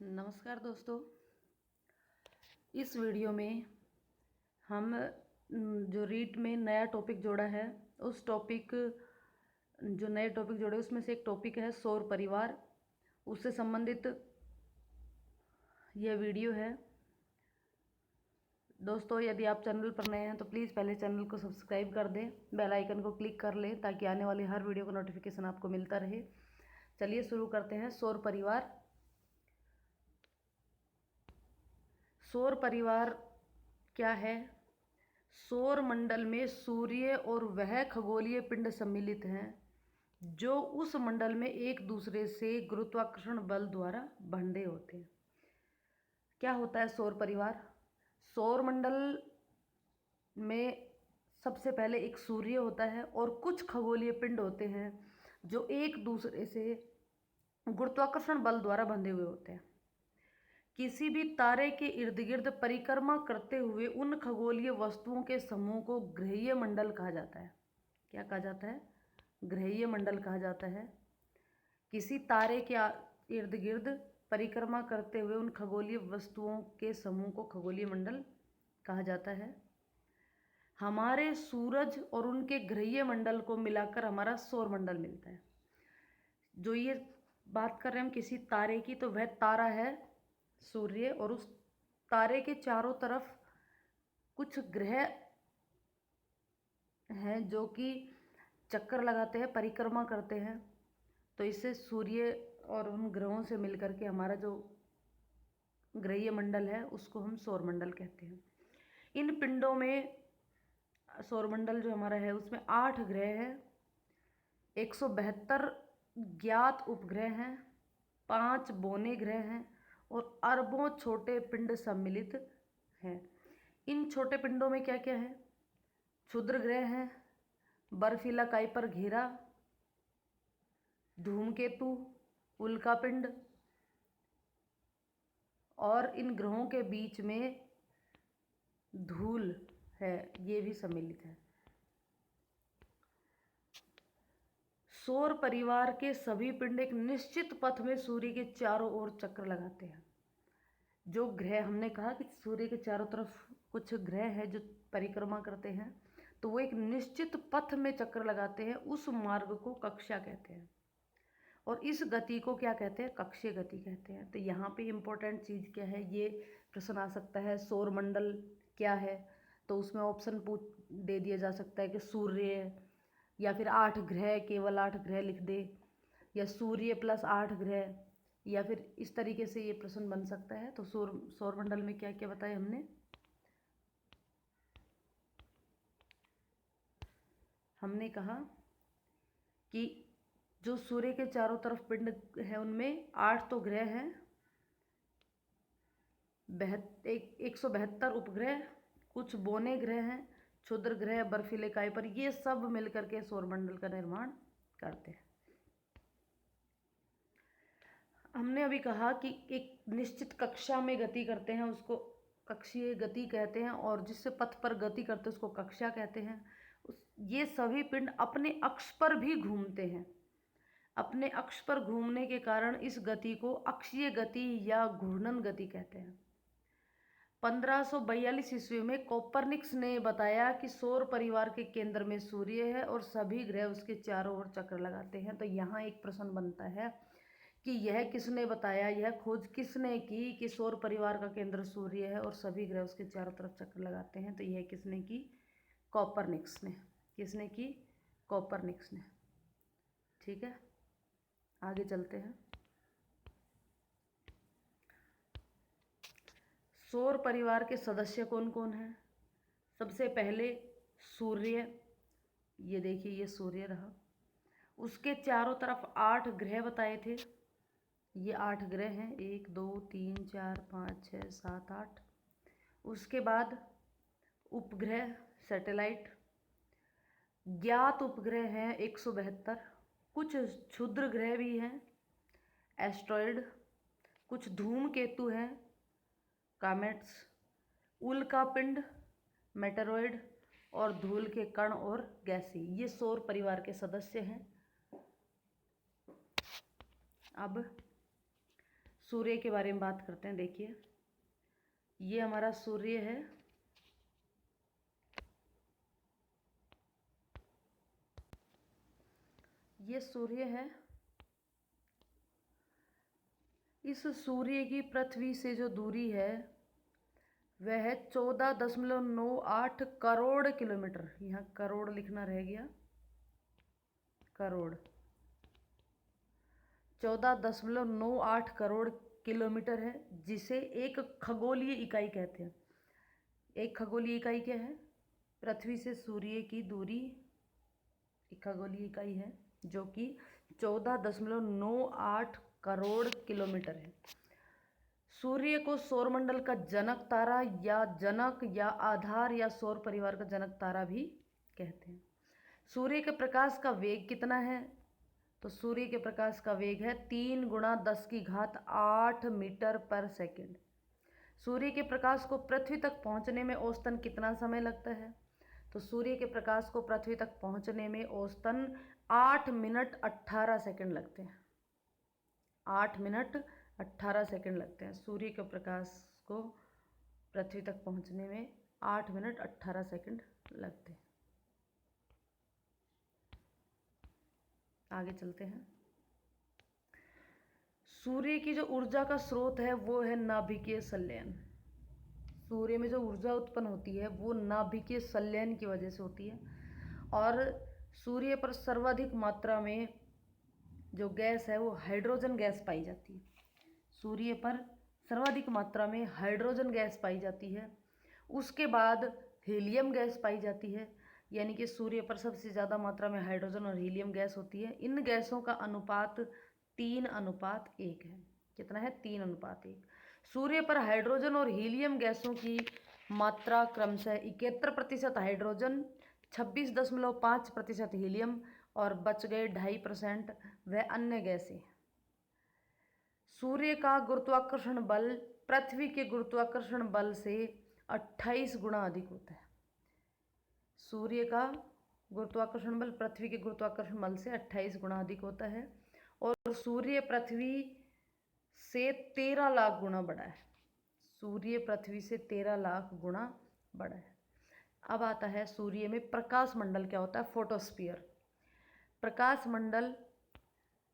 नमस्कार दोस्तों। इस वीडियो में हम जो रीट में नया टॉपिक जोड़ा है उस टॉपिक जो नए टॉपिक जोड़े उसमें से एक टॉपिक है सौर परिवार। उससे संबंधित यह वीडियो है। दोस्तों, यदि आप चैनल पर नए हैं तो प्लीज़ पहले चैनल को सब्सक्राइब कर दें, बेल आइकन को क्लिक कर लें ताकि आने वाली हर वीडियो का नोटिफिकेशन आपको मिलता रहे। चलिए शुरू करते हैं। सौर परिवार। सौर परिवार क्या है? सौर मंडल में सूर्य और वह खगोलीय पिंड सम्मिलित हैं जो उस मंडल में एक दूसरे से गुरुत्वाकर्षण बल द्वारा बंधे होते हैं। क्या होता है सौर परिवार? सौर मंडल में सबसे पहले एक सूर्य होता है और कुछ खगोलीय पिंड होते हैं जो एक दूसरे से गुरुत्वाकर्षण बल द्वारा बंधे हुए होते हैं। किसी भी तारे के इर्द गिर्द परिक्रमा करते हुए उन खगोलीय वस्तुओं के समूह को ग्रहीय मंडल कहा जाता है। क्या कहा जाता है? ग्रहीय मंडल कहा जाता है। किसी तारे के इर्द गिर्द परिक्रमा करते हुए उन खगोलीय वस्तुओं के समूह को खगोलीय मंडल कहा जाता है। हमारे सूरज और उनके ग्रहीय मंडल को मिलाकर हमारा सौर मंडल मिलता है। जो ये बात कर रहे हैं हम किसी तारे की, तो वह तारा है सूर्य, और उस तारे के चारों तरफ कुछ ग्रह हैं जो कि चक्कर लगाते हैं, परिक्रमा करते हैं। तो इससे सूर्य और उन ग्रहों से मिलकर के हमारा जो ग्रहीय मंडल है उसको हम सौर मंडल कहते हैं। इन पिंडों में सौर मंडल जो हमारा है उसमें 8 ग्रह हैं, 172 ज्ञात उपग्रह हैं, 5 बौने ग्रह हैं और अरबों छोटे पिंड सम्मिलित हैं। इन छोटे पिंडों में क्या क्या है? क्षुद्र ग्रह हैं, बर्फीला काइपर घेरा, धूमकेतु, उल्कापिंड, और इन ग्रहों के बीच में धूल है, ये भी सम्मिलित है। सौर परिवार के सभी पिंड एक निश्चित पथ में सूर्य के चारों ओर चक्र लगाते हैं। जो ग्रह, हमने कहा कि सूर्य के चारों तरफ कुछ ग्रह हैं जो परिक्रमा करते हैं, तो वो एक निश्चित पथ में चक्र लगाते हैं। उस मार्ग को कक्षा कहते हैं और इस गति को क्या कहते हैं? कक्षीय गति कहते हैं। तो यहाँ पे इम्पोर्टेंट चीज़ क्या है, ये प्रश्न आ सकता है। सौर मंडल क्या है? तो उसमें ऑप्शन दे दिया जा सकता है कि सूर्य, या फिर 8 ग्रह, केवल 8 ग्रह लिख दे, या सूर्य प्लस 8 ग्रह, या फिर इस तरीके से ये प्रश्न बन सकता है। तो सौर मंडल में क्या क्या बताया हमने कहा कि जो सूर्य के चारों तरफ पिंड है उनमें 8 तो ग्रह हैं, 172 उपग्रह, कुछ बौने ग्रह हैं, क्षुद्र ग्रह, बर्फीले काइपर, ये सब मिलकर के सौरमंडल का निर्माण करते हैं। हमने अभी कहा कि एक निश्चित कक्षा में गति करते हैं, उसको कक्षीय गति कहते हैं, और जिससे पथ पर गति करते हैं उसको कक्षा कहते हैं। ये सभी पिंड अपने अक्ष पर भी घूमते हैं। अपने अक्ष पर घूमने के कारण इस गति को अक्षीय गति या घूर्णन गति कहते हैं। 1542 ईस्वी में कोपरनिकस ने बताया कि सौर परिवार के केंद्र में सूर्य है और सभी ग्रह उसके चारों ओर चक्कर लगाते हैं। तो यहाँ एक प्रश्न बनता है कि यह किसने बताया, यह खोज किसने की कि सौर परिवार का केंद्र सूर्य है और सभी ग्रह उसके चारों तरफ चक्कर लगाते हैं? तो यह किसने की? कोपरनिकस ने। किसने की? कोपरनिकस ने। ठीक है, आगे चलते हैं। सौर परिवार के सदस्य कौन कौन हैं? सबसे पहले सूर्य, ये देखिए ये सूर्य रहा, उसके चारों तरफ 8 ग्रह बताए थे। ये 8 ग्रह हैं, 1 2 3 4 5 6 7 8। उसके बाद उपग्रह, सैटेलाइट, ज्ञात उपग्रह हैं 172, कुछ क्षुद्र ग्रह भी हैं, एस्ट्रॉयड, कुछ धूमकेतु हैं, कामेट्स, उल्कापिंड, मेटेरॉयड, और धूल के कण और गैसी, ये सौर परिवार के सदस्य हैं। अब सूर्य के बारे में बात करते हैं। देखिए, ये हमारा सूर्य है। ये सूर्य है। इस सूर्य की पृथ्वी से जो दूरी है वह है 14.98 करोड़ किलोमीटर। यहाँ करोड़ लिखना रह गया, करोड़। 14.98 करोड़ किलोमीटर है, जिसे एक खगोलीय इकाई कहते हैं। एक खगोलीय इकाई क्या है? पृथ्वी से सूर्य की दूरी एक खगोलीय इकाई है, जो कि 14.98 करोड़ किलोमीटर है। सूर्य को सौरमंडल का जनक तारा या आधार या सौर परिवार का जनक तारा भी कहते हैं। सूर्य के प्रकाश का वेग कितना है? तो सूर्य के प्रकाश का वेग है 3 × 10⁸ मीटर पर सेकेंड। सूर्य के प्रकाश को पृथ्वी तक पहुंचने में औसतन कितना समय लगता है? तो सूर्य के प्रकाश को पृथ्वी तक पहुंचने में औसतन 8 मिनट 18 सेकेंड लगते हैं। 8 मिनट 18 सेकेंड लगते हैं सूर्य के प्रकाश को पृथ्वी तक पहुंचने में। 8 मिनट 18 सेकेंड लगते हैं। आगे चलते हैं। सूर्य की जो ऊर्जा का स्रोत है वो है नाभिकीय संलयन। सूर्य में जो ऊर्जा उत्पन्न होती है वो नाभिकीय संलयन की वजह से होती है। और सूर्य पर सर्वाधिक मात्रा में जो गैस है वो हाइड्रोजन गैस पाई जाती है। सूर्य पर सर्वाधिक मात्रा में हाइड्रोजन गैस पाई जाती है। उसके बाद हीलियम गैस पाई जाती है। यानी कि सूर्य पर सबसे ज़्यादा मात्रा में हाइड्रोजन और हीलियम गैस होती है। इन गैसों का अनुपात 3:1 है। कितना है? 3:1। सूर्य पर हाइड्रोजन और हीलियम गैसों की मात्रा क्रमशः 71% हाइड्रोजन, 26.5% हीलियम और बच गए 2.5% वह अन्य गैसें। सूर्य का गुरुत्वाकर्षण बल पृथ्वी के गुरुत्वाकर्षण बल से 28 गुना अधिक होता है। सूर्य का गुरुत्वाकर्षण बल पृथ्वी के गुरुत्वाकर्षण बल से 28 गुना अधिक होता है। और सूर्य पृथ्वी से 13 लाख गुना बड़ा है। सूर्य पृथ्वी से 13 लाख गुना बड़ा है। अब आता है सूर्य में प्रकाश मंडल क्या होता है? फोटोस्फीयर। प्रकाश मंडल,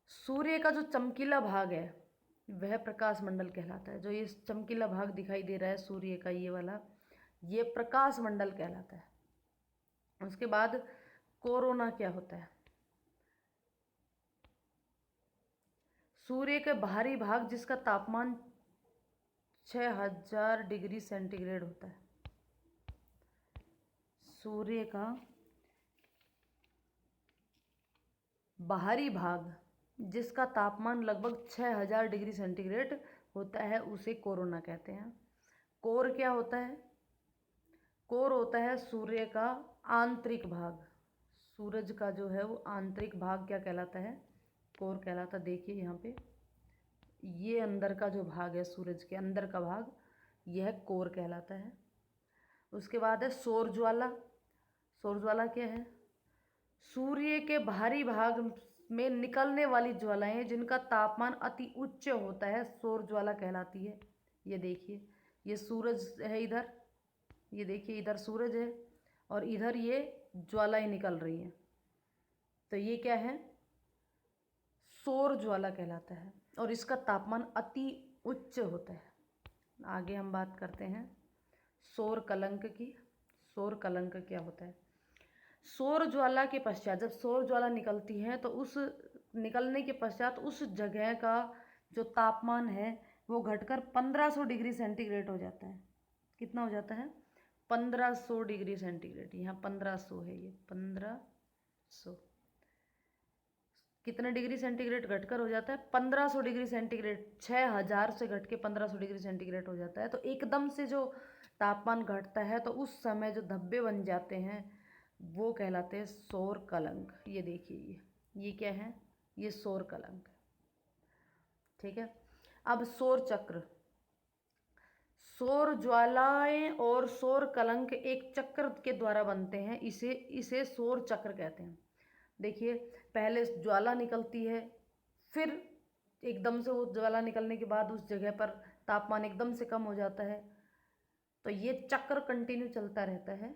सूर्य का जो चमकीला भाग है वह प्रकाश मंडल कहलाता है। जो ये चमकीला भाग दिखाई दे रहा है सूर्य का, ये वाला, ये प्रकाश मंडल कहलाता है। उसके बाद कोरोना क्या होता है? सूर्य के बाहरी भाग जिसका तापमान 6000 डिग्री सेंटीग्रेड होता है। सूर्य का बाहरी भाग जिसका तापमान लगभग 6000 डिग्री सेंटीग्रेड होता है उसे कोरोना कहते हैं। कोर क्या होता है? कोर होता है सूर्य का आंतरिक भाग। सूरज का जो है वो आंतरिक भाग क्या कहलाता है? कोर कहलाता। देखिए यहाँ पे ये अंदर का जो भाग है, सूरज के अंदर का भाग, यह कोर कहलाता है। उसके बाद है सौर ज्वाला। सौर ज्वाला क्या है? सूर्य के बाहरी भाग में निकलने वाली ज्वालाएं जिनका तापमान अति उच्च होता है सौर ज्वाला कहलाती है। ये देखिए, ये सूरज है इधर, ये देखिए इधर सूरज है और इधर ये ज्वालाएं निकल रही हैं, तो ये क्या है? सौर ज्वाला कहलाता है और इसका तापमान अति उच्च होता है। आगे हम बात करते हैं सौर कलंक की। सौर कलंक क्या होता है? सौर ज्वाला के पश्चात जब सौर ज्वाला निकलती है तो उस निकलने के पश्चात उस जगह का जो तापमान है वो घटकर 1500 डिग्री सेंटीग्रेड हो जाता है। कितना हो जाता है? 1500 डिग्री सेंटीग्रेड। यहाँ 1500 है, ये 1500 कितने डिग्री सेंटीग्रेड घटकर हो जाता है? 1500 डिग्री सेंटीग्रेड। 6000 से घट के 1500 डिग्री सेंटीग्रेड हो जाता है। तो एकदम से जो तापमान घटता है तो उस समय जो धब्बे बन जाते हैं वो कहलाते हैं सौर कलंक। ये देखिए, ये क्या है? ये सौर कलंक। ठीक है। अब सौर चक्र। सौर ज्वालाएं और सौर कलंक एक चक्र के द्वारा बनते हैं। इसे सौर चक्र कहते हैं। देखिए, पहले ज्वाला निकलती है, फिर एकदम से वो ज्वाला निकलने के बाद उस जगह पर तापमान एकदम से कम हो जाता है। तो ये चक्र कंटिन्यू चलता रहता है,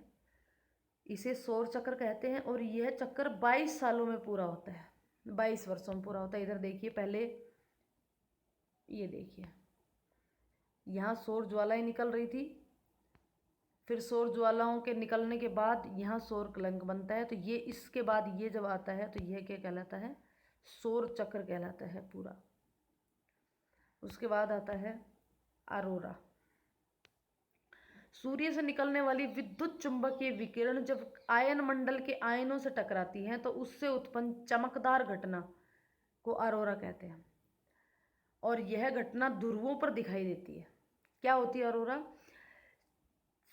इसे सौर चक्र कहते हैं। और यह चक्र 22 सालों में पूरा होता है, 22 वर्षों में पूरा होता है। इधर देखिए, पहले ये देखिए, यहाँ सौर ज्वालाएं निकल रही थी, फिर सौर ज्वालाओं के निकलने के बाद यहाँ सौर कलंक बनता है। तो ये इसके बाद ये जब आता है तो यह क्या कहलाता है, सौर चक्र कहलाता है पूरा। उसके बाद आता है अरोरा। सूर्य से निकलने वाली विद्युत चुंबकीय विकिरण जब आयन मंडल के आयनों से टकराती हैं तो उससे उत्पन्न चमकदार घटना को अरोरा कहते हैं। और यह घटना ध्रुवों पर दिखाई देती है। क्या होती है अरोरा?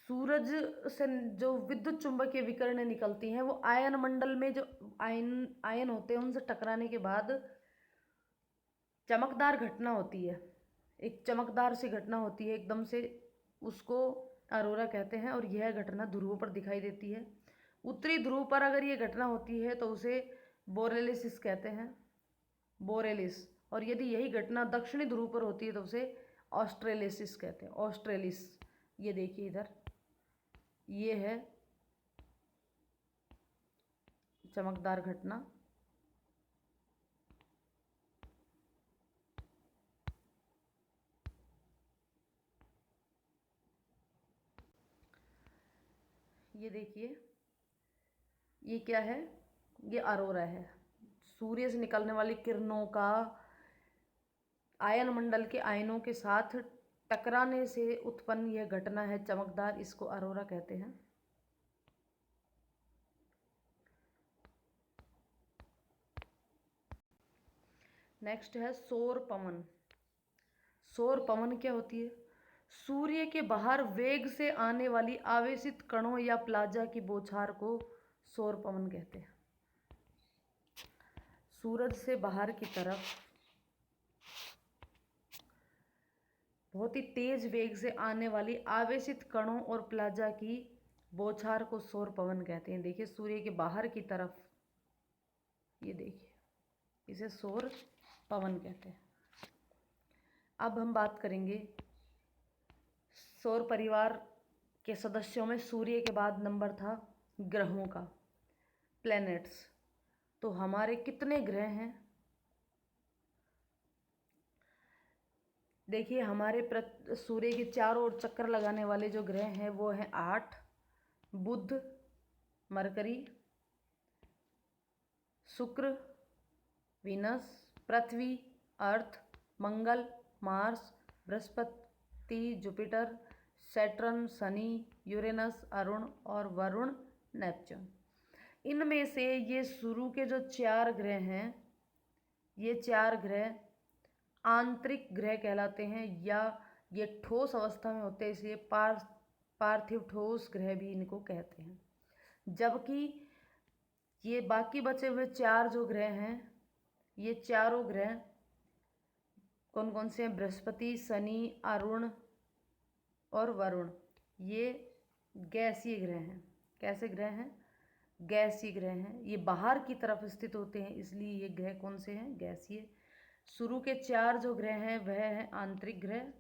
सूरज से जो विद्युत चुंबकीय विकिरणें निकलती हैं वो आयन मंडल में जो आयन होते हैं उनसे टकराने के बाद चमकदार घटना होती है, एक चमकदार सी घटना होती है एकदम से, उसको अरोरा कहते हैं। और यह घटना ध्रुवों पर दिखाई देती है। उत्तरी ध्रुव पर अगर ये घटना होती है तो उसे बोरेलिस कहते हैं, बोरेलिस। और यदि यही घटना दक्षिणी ध्रुव पर होती है तो उसे ऑस्ट्रेलिस कहते हैं, ऑस्ट्रेलिस। ये देखिए इधर, ये है चमकदार घटना। ये देखिए, ये क्या है, ये अरोरा है। सूर्य से निकलने वाली किरणों का आयन मंडल के आयनों के साथ टकराने से उत्पन्न यह घटना है चमकदार, इसको अरोरा कहते हैं। नेक्स्ट है सौर पवन। सौर पवन क्या होती है? सूर्य के बाहर वेग से आने वाली आवेशित कणों या प्लाजा की बौछार को सौर पवन कहते हैं। सूरज से बाहर की तरफ बहुत ही तेज वेग से आने वाली आवेशित कणों और प्लाजा की बौछार को सौर पवन कहते हैं। देखिए, सूर्य के बाहर की तरफ, ये देखिए, इसे सौर पवन कहते हैं। अब हम बात करेंगे सौर परिवार के सदस्यों में सूर्य के बाद नंबर था ग्रहों का, प्लैनेट्स। तो हमारे कितने ग्रह हैं? देखिए, हमारे सूर्य के चारों ओर चक्कर लगाने वाले जो ग्रह हैं वो हैं 8। Budh, Mercury, Shukra, Venus, Prithvi, Earth, Mangal, Mars, Brihaspati, Jupiter, Saturn, Shani, Uranus, Arun और वरुण, नेपच्यून। इनमें से ये शुरू के जो 4 ग्रह हैं, ये 4 ग्रह आंतरिक ग्रह कहलाते हैं, या ये ठोस अवस्था में होते हैं, इसलिए पार्थिव ठोस ग्रह भी इनको कहते हैं। जबकि ये बाकी बचे हुए 4 जो ग्रह हैं, ये चारों ग्रह कौन कौन से हैं? बृहस्पति, शनि, अरुण और वरुण, ये गैसीय ग्रह हैं। कैसे ग्रह हैं? गैसीय ग्रह हैं। ये बाहर की तरफ स्थित होते हैं, इसलिए ये ग्रह कौन से हैं? गैसीय। शुरू के 4 जो ग्रह हैं वह हैं आंतरिक ग्रह,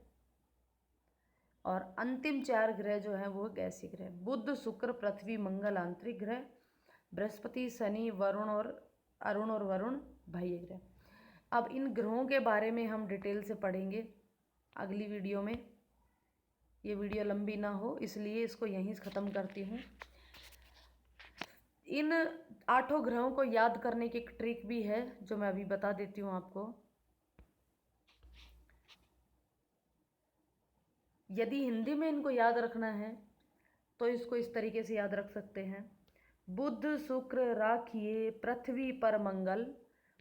और अंतिम 4 ग्रह जो हैं वो गैसीय ग्रह। बुध, शुक्र, पृथ्वी, मंगल आंतरिक ग्रह, बृहस्पति, शनि, वरुण और अरुण और वरुण बाह्य ग्रह। अब इन ग्रहों के बारे में हम डिटेल से पढ़ेंगे अगली वीडियो में। ये वीडियो लंबी ना हो इसलिए इसको यहीं से ख़त्म करती हूँ। इन 8 ग्रहों को याद करने की एक ट्रिक भी है जो मैं अभी बता देती हूँ आपको। यदि हिंदी में इनको याद रखना है तो इसको इस तरीके से याद रख सकते हैं। बुध शुक्र राखिए पृथ्वी पर मंगल,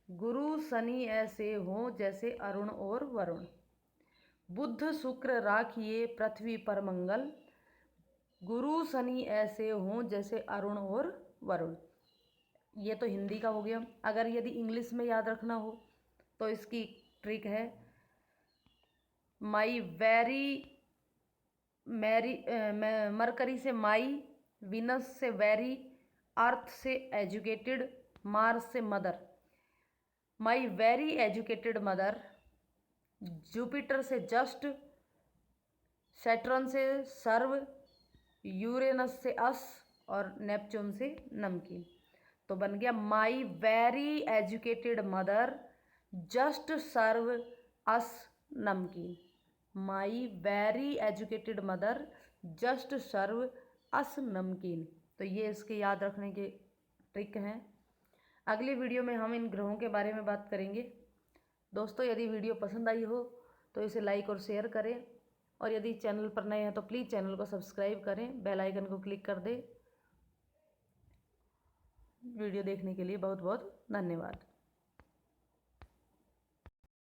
गुरु शनि ऐसे हों जैसे अरुण और वरुण। बुध शुक्र राखिए पृथ्वी पर मंगल, गुरु शनि ऐसे हों जैसे अरुण और वरुण। ये तो हिंदी का हो गया। अगर यदि इंग्लिश में याद रखना हो तो इसकी ट्रिक है, माई वेरी मैरी, मरकरी से माई, वीनस से वेरी, अर्थ से एजुकेटेड, मार्स से मदर। माई वेरी एजुकेटेड मदर, जुपिटर से जस्ट, सैटर्न से सर्व, यूरेनस से अस और नेपच्यून से नमकीन। तो बन गया my very educated mother just serve us namkeen. My very educated mother just serve us namkeen. तो ये इसके याद रखने के ट्रिक हैं। अगली वीडियो में हम इन ग्रहों के बारे में बात करेंगे। दोस्तों, यदि वीडियो पसंद आई हो तो इसे लाइक और शेयर करें, और यदि चैनल पर नए हैं तो प्लीज़ चैनल को सब्सक्राइब करें, बेल आइकन को क्लिक कर दें। वीडियो देखने के लिए बहुत बहुत धन्यवाद।